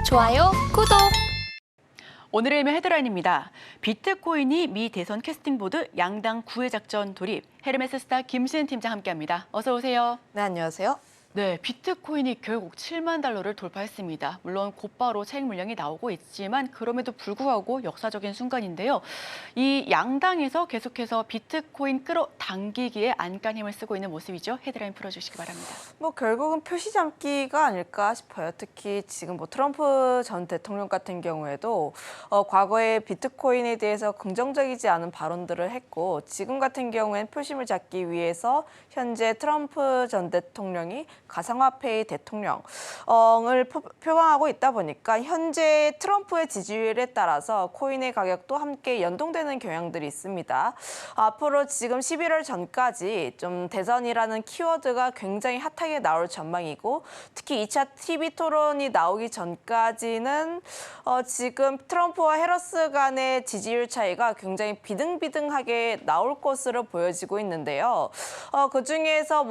좋아요, 구독! 오늘의 일면 헤드라인입니다. 비트코인이 미 대선 캐스팅보드 양당 구애 작전 돌입. 헤르메스 스타 김시은 팀장 함께합니다. 어서 오세요. 네, 안녕하세요. 네, 비트코인이 결국 7만 달러를 돌파했습니다. 물론 곧바로 차익 물량이 나오고 있지만 그럼에도 불구하고 역사적인 순간인데요. 이 양당에서 계속해서 비트코인 끌어당기기에 안간 힘을 쓰고 있는 모습이죠. 헤드라인 풀어주시기 바랍니다. 결국은 표시 잡기가 아닐까 싶어요. 특히 지금 트럼프 전 대통령 같은 경우에도 과거에 비트코인에 대해서 긍정적이지 않은 발언들을 했고, 지금 같은 경우에는 표심을 잡기 위해서 현재 트럼프 전 대통령이 가상화폐의 대통령을 표방하고 있다 보니까 현재 트럼프의 지지율에 따라서 코인의 가격도 함께 연동되는 경향들이 있습니다. 앞으로 지금 11월 전까지 좀 대선이라는 키워드가 굉장히 핫하게 나올 전망이고, 특히 2차 TV 토론이 나오기 전까지는 지금 트럼프와 해러스 간의 지지율 차이가 굉장히 비등비등하게 나올 것으로 보여지고 있는데요. 그중에서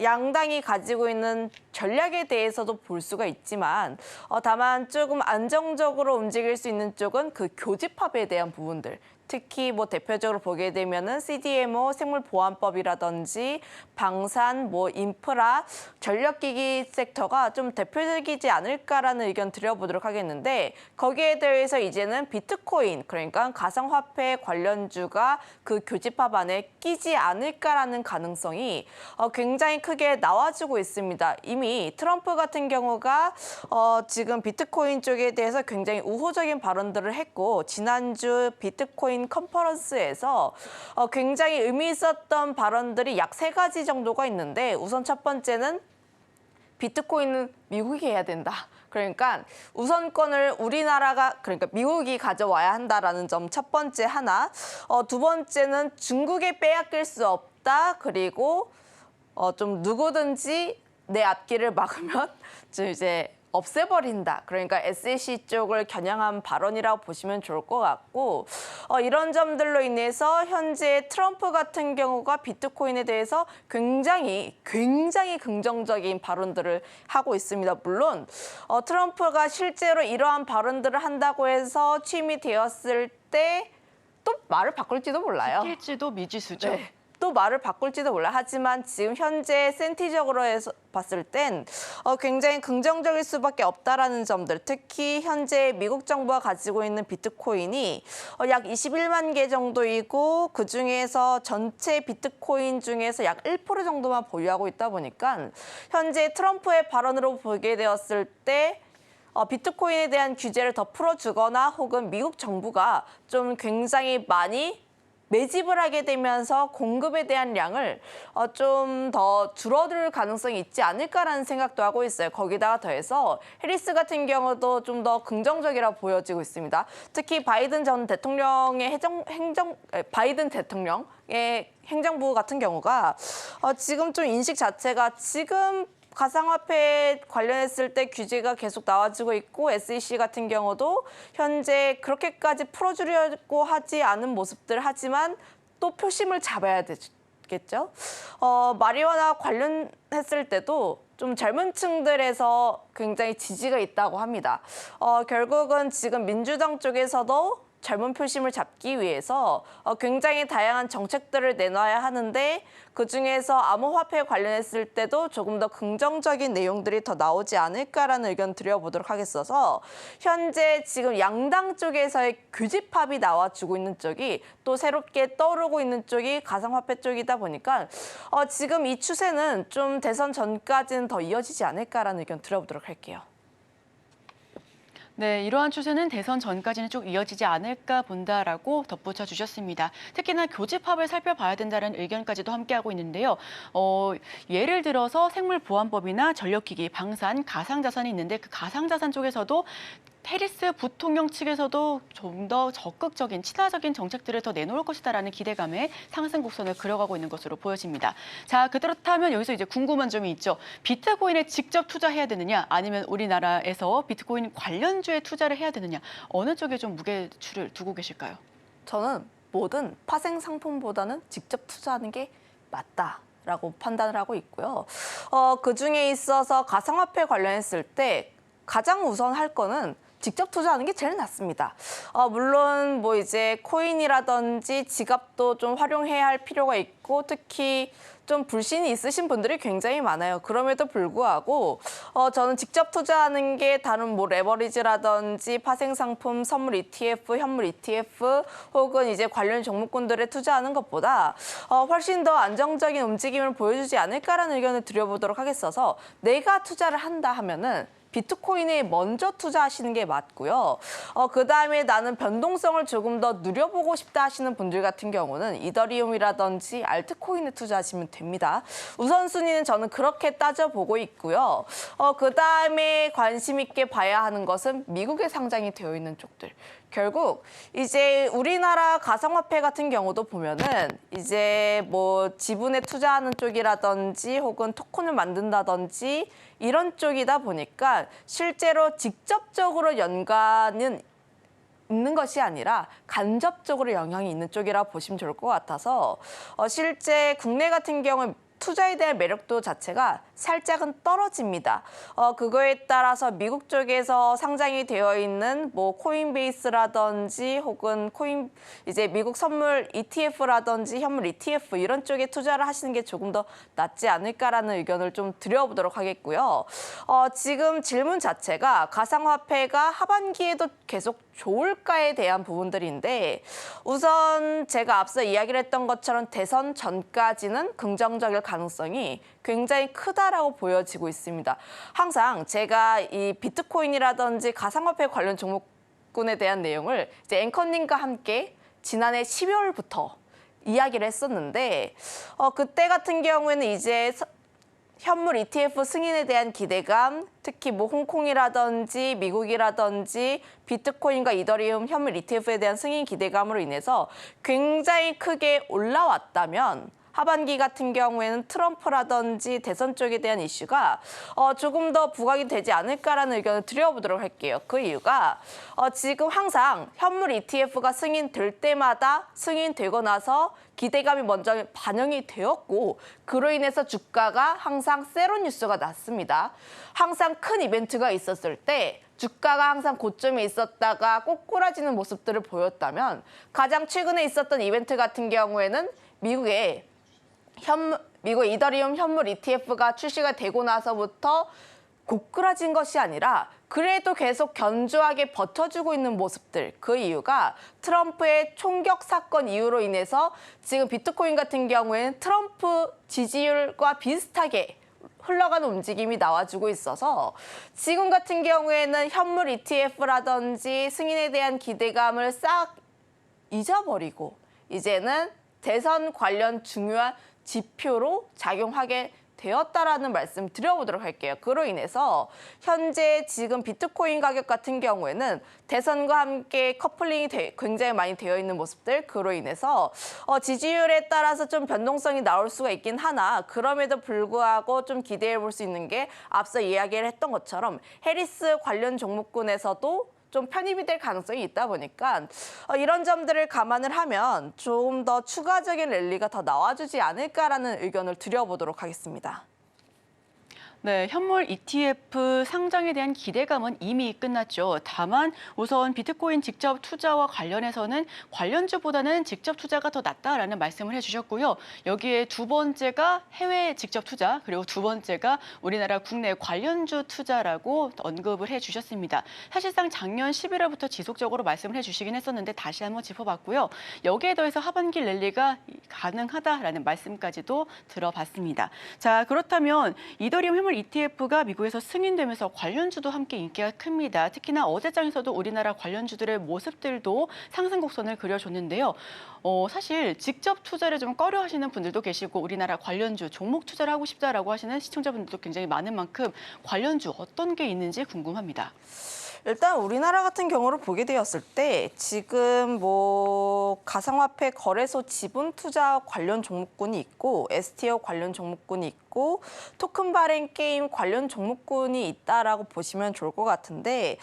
양당이 가지고 있는 전략에 대해서도 볼 수가 있지만, 다만 조금 안정적으로 움직일 수 있는 쪽은 그 교집합에 대한 부분들. 특히 대표적으로 보게 되면은 CDMO 생물보안법이라든지 방산, 인프라, 전력기기 섹터가 좀 대표적이지 않을까라는 의견 드려보도록 하겠는데, 거기에 대해서 이제는 비트코인, 그러니까 가상화폐 관련주가 그 교집합 안에 끼지 않을까라는 가능성이 굉장히 크게 나와주고 있습니다. 이미 트럼프 같은 경우가 지금 비트코인 쪽에 대해서 굉장히 우호적인 발언들을 했고, 지난주 비트코인 컨퍼런스에서 굉장히 의미 있었던 발언들이 약 3가지 정도가 있는데, 우선 첫 번째는 비트코인은 미국이 해야 된다. 그러니까 우선권을 그러니까 미국이 가져와야 한다라는 점 첫 번째 하나. 두 번째는 중국에 빼앗길 수 없다. 그리고 좀 누구든지 내 앞길을 막으면 좀 이제 없애버린다. 그러니까 SEC 쪽을 겨냥한 발언이라고 보시면 좋을 것 같고, 이런 점들로 인해서 현재 트럼프 같은 경우가 비트코인에 대해서 굉장히 긍정적인 발언들을 하고 있습니다. 물론 트럼프가 실제로 이러한 발언들을 한다고 해서 취임이 되었을 때 또 말을 바꿀지도 몰라요. 지킬지도 미지수죠. 네. 또 말을 바꿀지도 몰라. 하지만 지금 현재 센티적으로 봤을 땐 굉장히 긍정적일 수밖에 없다라는 점들. 특히 현재 미국 정부가 가지고 있는 비트코인이 약 21만 개 정도이고, 그중에서 전체 비트코인 중에서 약 1% 정도만 보유하고 있다 보니까 현재 트럼프의 발언으로 보게 되었을 때 비트코인에 대한 규제를 더 풀어주거나 혹은 미국 정부가 좀 굉장히 많이 매집을 하게 되면서 공급에 대한 양을 좀 더 줄어들 가능성이 있지 않을까라는 생각도 하고 있어요. 거기다가 더해서 해리스 같은 경우도 좀 더 긍정적이라 보여지고 있습니다. 특히 바이든 대통령의 행정부 같은 경우가 지금 좀 인식 자체가 지금 가상화폐 관련했을 때 규제가 계속 나와지고 있고, SEC 같은 경우도 현재 그렇게까지 풀어주려고 하지 않은 모습들 하지만 또 표심을 잡아야 되겠죠. 마리화나 관련했을 때도 좀 젊은 층들에서 굉장히 지지가 있다고 합니다. 결국은 지금 민주당 쪽에서도 젊은 표심을 잡기 위해서 굉장히 다양한 정책들을 내놔야 하는데, 그중에서 암호화폐 관련했을 때도 조금 더 긍정적인 내용들이 더 나오지 않을까라는 의견 드려보도록 하겠어서, 현재 지금 양당 쪽에서의 교집합이 나와주고 있는 쪽이 또 새롭게 떠오르고 있는 쪽이 가상화폐 쪽이다 보니까 지금 이 추세는 좀 대선 전까지는 더 이어지지 않을까라는 의견 드려보도록 할게요. 네, 이러한 추세는 대선 전까지는 쭉 이어지지 않을까 본다라고 덧붙여 주셨습니다. 특히나 교집합을 살펴봐야 된다는 의견까지도 함께하고 있는데요. 예를 들어서 생물보안법이나 전력기기, 방산, 가상자산이 있는데 그 가상자산 쪽에서도 해리스 부통령 측에서도 좀 더 적극적인, 친화적인 정책들을 더 내놓을 것이다라는 기대감에 상승 곡선을 그려가고 있는 것으로 보여집니다. 자, 그렇다면 여기서 이제 궁금한 점이 있죠. 비트코인에 직접 투자해야 되느냐, 아니면 우리나라에서 비트코인 관련주에 투자를 해야 되느냐, 어느 쪽에 좀 무게추를 두고 계실까요? 저는 뭐든 파생 상품보다는 직접 투자하는 게 맞다라고 판단을 하고 있고요. 그중에 있어서 가상화폐 관련했을 때 가장 우선 할 거는 직접 투자하는 게 제일 낫습니다. 물론 뭐 이제 코인이라든지 지갑도 좀 활용해야 할 필요가 있고 특히 좀 불신이 있으신 분들이 굉장히 많아요. 그럼에도 불구하고 저는 직접 투자하는 게 다른 뭐 레버리지라든지 파생 상품, 선물 ETF, 현물 ETF 혹은 이제 관련 종목군들에 투자하는 것보다 훨씬 더 안정적인 움직임을 보여주지 않을까라는 의견을 드려보도록 하겠어서 내가 투자를 한다 하면은 비트코인에 먼저 투자하시는 게 맞고요. 그다음에 나는 변동성을 조금 더 누려보고 싶다 하시는 분들 같은 경우는 이더리움이라든지 알트코인에 투자하시면 됩니다. 우선순위는 저는 그렇게 따져보고 있고요. 그다음에 관심 있게 봐야 하는 것은 미국에 상장이 되어 있는 쪽들. 결국 이제 우리나라 가상화폐 같은 경우도 보면은 이제 뭐 지분에 투자하는 쪽이라든지 혹은 토큰을 만든다든지 이런 쪽이다 보니까 실제로 직접적으로 연관은 있는 것이 아니라 간접적으로 영향이 있는 쪽이라 보시면 좋을 것 같아서 실제 국내 같은 경우에 투자에 대한 매력도 자체가 살짝은 떨어집니다. 그거에 따라서 미국 쪽에서 상장이 되어 있는 뭐 코인베이스라든지 혹은 이제 미국 선물 ETF라든지 현물 ETF 이런 쪽에 투자를 하시는 게 조금 더 낫지 않을까라는 의견을 좀 드려보도록 하겠고요. 지금 질문 자체가 가상화폐가 하반기에도 계속 좋을까에 대한 부분들인데 우선 제가 앞서 이야기를 했던 것처럼 대선 전까지는 긍정적일 가능성이 굉장히 크다라고 보여지고 있습니다. 항상 제가 이 비트코인이라든지 가상화폐 관련 종목군에 대한 내용을 이제 앵커님과 함께 지난해 12월부터 이야기를 했었는데 그때 같은 경우에는 이제 현물 ETF 승인에 대한 기대감, 특히 뭐 홍콩이라든지 미국이라든지 비트코인과 이더리움 현물 ETF에 대한 승인 기대감으로 인해서 굉장히 크게 올라왔다면 하반기 같은 경우에는 트럼프라든지 대선 쪽에 대한 이슈가 조금 더 부각이 되지 않을까라는 의견을 드려보도록 할게요. 그 이유가 지금 항상 현물 ETF가 승인될 때마다 승인되고 나서 기대감이 먼저 반영이 되었고 그로 인해서 주가가 항상 세로 뉴스가 났습니다. 항상 큰 이벤트가 있었을 때 주가가 항상 고점에 있었다가 꼬꾸라지는 모습들을 보였다면 가장 최근에 있었던 이벤트 같은 경우에는 미국 이더리움 현물 ETF가 출시가 되고 나서부터 고꾸라진 것이 아니라 그래도 계속 견조하게 버텨주고 있는 모습들. 그 이유가 트럼프의 총격 사건 이후로 인해서 지금 비트코인 같은 경우에는 트럼프 지지율과 비슷하게 흘러가는 움직임이 나와주고 있어서 지금 같은 경우에는 현물 ETF라든지 승인에 대한 기대감을 싹 잊어버리고 이제는 대선 관련 중요한 지표로 작용하게 되었다라는 말씀 드려보도록 할게요. 그로 인해서 현재 지금 비트코인 가격 같은 경우에는 대선과 함께 커플링이 굉장히 많이 되어 있는 모습들 그로 인해서 지지율에 따라서 좀 변동성이 나올 수가 있긴 하나 그럼에도 불구하고 좀 기대해 볼 수 있는 게 앞서 이야기를 했던 것처럼 해리스 관련 종목군에서도 좀 편입이 될 가능성이 있다 보니까 이런 점들을 감안을 하면 좀 더 추가적인 랠리가 더 나와주지 않을까라는 의견을 드려보도록 하겠습니다. 네, 현물 ETF 상장에 대한 기대감은 이미 끝났죠. 다만 우선 비트코인 직접 투자와 관련해서는 관련주보다는 직접 투자가 더 낫다라는 말씀을 해주셨고요. 여기에 두 번째가 해외 직접 투자, 그리고 두 번째가 우리나라 국내 관련주 투자라고 언급을 해주셨습니다. 사실상 작년 11월부터 지속적으로 말씀을 해주시긴 했었는데 다시 한번 짚어봤고요. 여기에 더해서 하반기 랠리가 가능하다라는 말씀까지도 들어봤습니다. 자, 그렇다면 이더리움 현물 ETF가 미국에서 승인되면서 관련주도 함께 인기가 큽니다. 특히나 어제장에서도 우리나라 관련주들의 모습들도 상승 곡선을 그려줬는데요. 사실 직접 투자를 좀 꺼려하시는 분들도 계시고 우리나라 관련주 종목 투자를 하고 싶다라고 하시는 시청자분들도 굉장히 많은 만큼 관련주 어떤 게 있는지 궁금합니다. 일단 우리나라 같은 경우를 보게 되었을 때 지금 뭐 가상화폐 거래소 지분 투자 관련 종목군이 있고 STO 관련 종목군이 있고 토큰 발행 게임 관련 종목군이 있다라고 보시면 좋을 것 같은데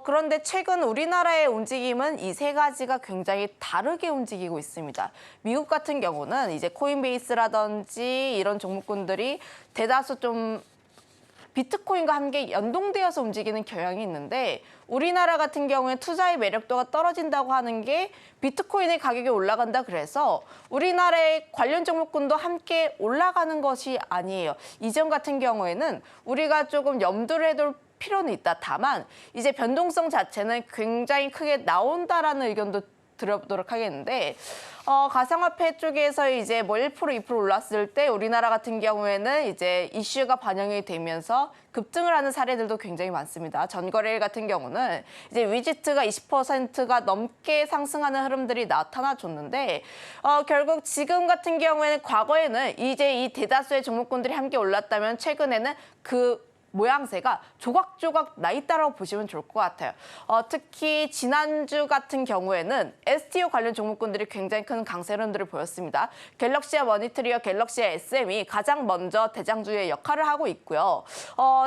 그런데 최근 우리나라의 움직임은 이 세 가지가 굉장히 다르게 움직이고 있습니다. 미국 같은 경우는 이제 코인베이스라든지 이런 종목군들이 대다수 좀 비트코인과 함께 연동되어서 움직이는 경향이 있는데 우리나라 같은 경우에 투자의 매력도가 떨어진다고 하는 게 비트코인의 가격이 올라간다 그래서 우리나라의 관련 종목군도 함께 올라가는 것이 아니에요. 이점 같은 경우에는 우리가 조금 염두를 해둘 필요는 있다. 다만 이제 변동성 자체는 굉장히 크게 나온다라는 의견도 들어보도록 하겠는데 가상화폐 쪽에서 이제 뭐 1%, 2% 올랐을 때 우리나라 같은 경우에는 이제 이슈가 반영이 되면서 급등을 하는 사례들도 굉장히 많습니다. 전거래일 같은 경우는 이제 위지트가 20%가 넘게 상승하는 흐름들이 나타나줬는데 결국 지금 같은 경우에는 과거에는 이제 이 대다수의 종목군들이 함께 올랐다면 최근에는 그 모양새가 조각조각 나 있다라고 보시면 좋을 것 같아요. 특히 지난주 같은 경우에는 STO 관련 종목군들이 굉장히 큰 강세 흐름들을 보였습니다. 갤럭시와 머니트리와 갤럭시와 SM이 가장 먼저 대장주의 역할을 하고 있고요.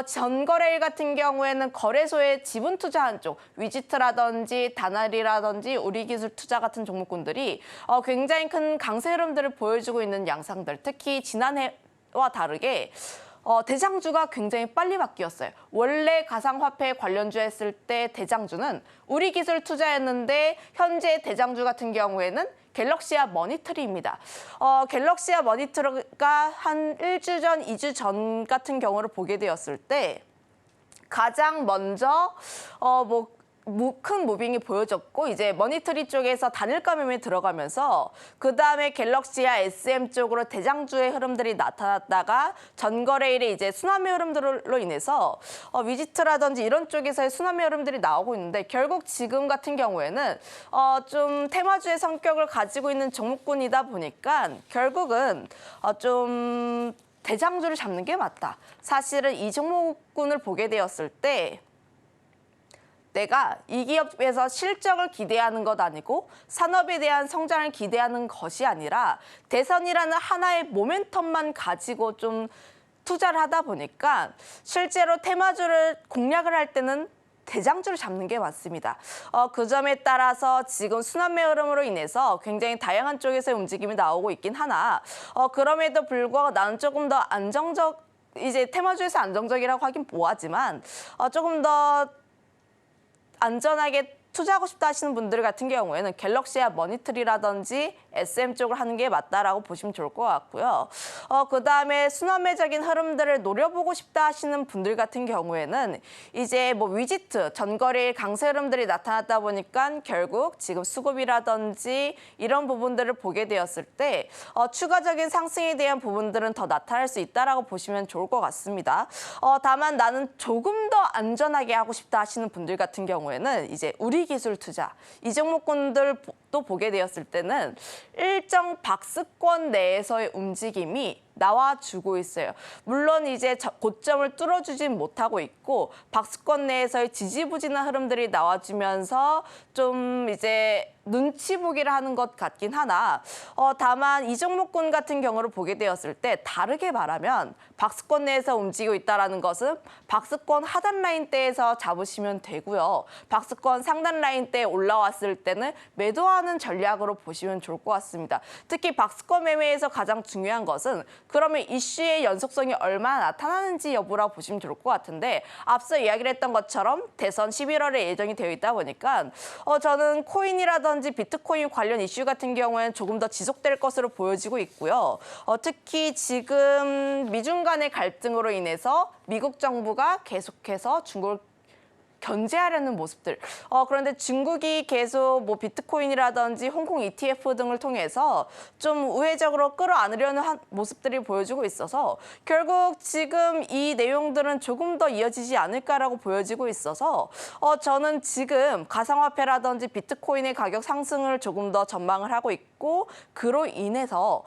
전거래일 같은 경우에는 거래소에 지분 투자한 쪽, 위지트라든지 다나리라든지 우리기술투자 같은 종목군들이 굉장히 큰 강세 흐름들을 보여주고 있는 양상들, 특히 지난해와 다르게 대장주가 굉장히 빨리 바뀌었어요. 원래 가상화폐 관련주 했을 때 대장주는 우리기술 투자였는데 현재 대장주 같은 경우에는 갤럭시와 머니터리입니다. 갤럭시와 머니터리가 한 1주 전, 2주 전 같은 경우를 보게 되었을 때 가장 먼저 큰 무빙이 보여졌고 이제 머니터리 쪽에서 단일가 매매에 들어가면서 그다음에 갤럭시와 SM 쪽으로 대장주의 흐름들이 나타났다가 전거래일에 이제 순환매 흐름들로 인해서 위지트라든지 이런 쪽에서의 순환매 흐름들이 나오고 있는데 결국 지금 같은 경우에는 좀 테마주의 성격을 가지고 있는 종목군이다 보니까 결국은 좀 대장주를 잡는 게 맞다. 사실은 이 종목군을 보게 되었을 때 내가 이 기업에서 실적을 기대하는 것 아니고 산업에 대한 성장을 기대하는 것이 아니라 대선이라는 하나의 모멘텀만 가지고 좀 투자를 하다 보니까 실제로 테마주를 공략을 할 때는 대장주를 잡는 게 맞습니다. 그 점에 따라서 지금 순환매 흐름으로 인해서 굉장히 다양한 쪽에서의 움직임이 나오고 있긴 하나 그럼에도 불구하고 나는 조금 더 안정적, 이제 테마주에서 안정적이라고 하긴 뭐하지만 조금 더 안전하게 투자하고 싶다 하시는 분들 같은 경우에는 갤럭시와 머니터리라든지 SM 쪽을 하는 게 맞다라고 보시면 좋을 것 같고요. 그다음에 순환매적인 흐름들을 노려보고 싶다 하시는 분들 같은 경우에는 이제 뭐 위지트, 전거래일 강세 흐름들이 나타났다 보니까 결국 지금 수급이라든지 이런 부분들을 보게 되었을 때 추가적인 상승에 대한 부분들은 더 나타날 수 있다라고 보시면 좋을 것 같습니다. 다만 나는 조금 더 안전하게 하고 싶다 하시는 분들 같은 경우에는 이제 우리기술 투자, 이 종목군들도 보게 되었을 때는 일정 박스권 내에서의 움직임이 나와주고 있어요. 물론 이제 고점을 뚫어주진 못하고 있고 박스권 내에서의 지지부진한 흐름들이 나와주면서 좀 이제 눈치 보기를 하는 것 같긴 하나 다만 이 종목군 같은 경우를 보게 되었을 때 다르게 말하면 박스권 내에서 움직이고 있다는 것은 박스권 하단 라인대에서 잡으시면 되고요. 박스권 상단 라인대에 올라왔을 때는 매도하는 전략으로 보시면 좋을 것 같습니다. 특히 박스권 매매에서 가장 중요한 것은 그러면 이슈의 연속성이 얼마나 나타나는지 여부라고 보시면 좋을 것 같은데 앞서 이야기를 했던 것처럼 대선 11월에 예정이 되어 있다 보니까 저는 코인이라든지 비트코인 관련 이슈 같은 경우에는 조금 더 지속될 것으로 보여지고 있고요. 특히 지금 미중 간의 갈등으로 인해서 미국 정부가 계속해서 중국을 견제하려는 모습들. 그런데 중국이 계속 뭐 비트코인이라든지 홍콩 ETF 등을 통해서 좀 우회적으로 끌어안으려는 모습들이 보여지고 있어서 결국 지금 이 내용들은 조금 더 이어지지 않을까라고 보여지고 있어서 저는 지금 가상화폐라든지 비트코인의 가격 상승을 조금 더 전망을 하고 있고 그로 인해서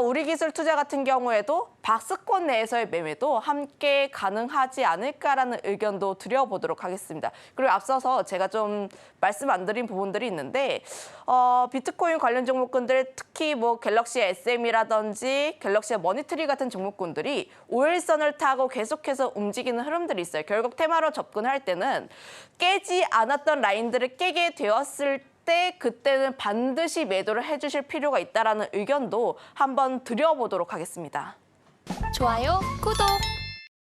우리기술 투자 같은 경우에도 박스권 내에서의 매매도 함께 가능하지 않을까라는 의견도 드려보도록 하겠습니다. 그리고 앞서서 제가 좀 말씀 안 드린 부분들이 있는데 비트코인 관련 종목군들 특히 뭐 갤럭시 SM이라든지 갤럭시 머니터리 같은 종목군들이 5일선을 타고 계속해서 움직이는 흐름들이 있어요. 결국 테마로 접근할 때는 깨지 않았던 라인들을 깨게 되었을 때 그때는 반드시 매도를 해주실 필요가 있다는 의견도 한번 드려보도록 하겠습니다. 좋아요, 구독!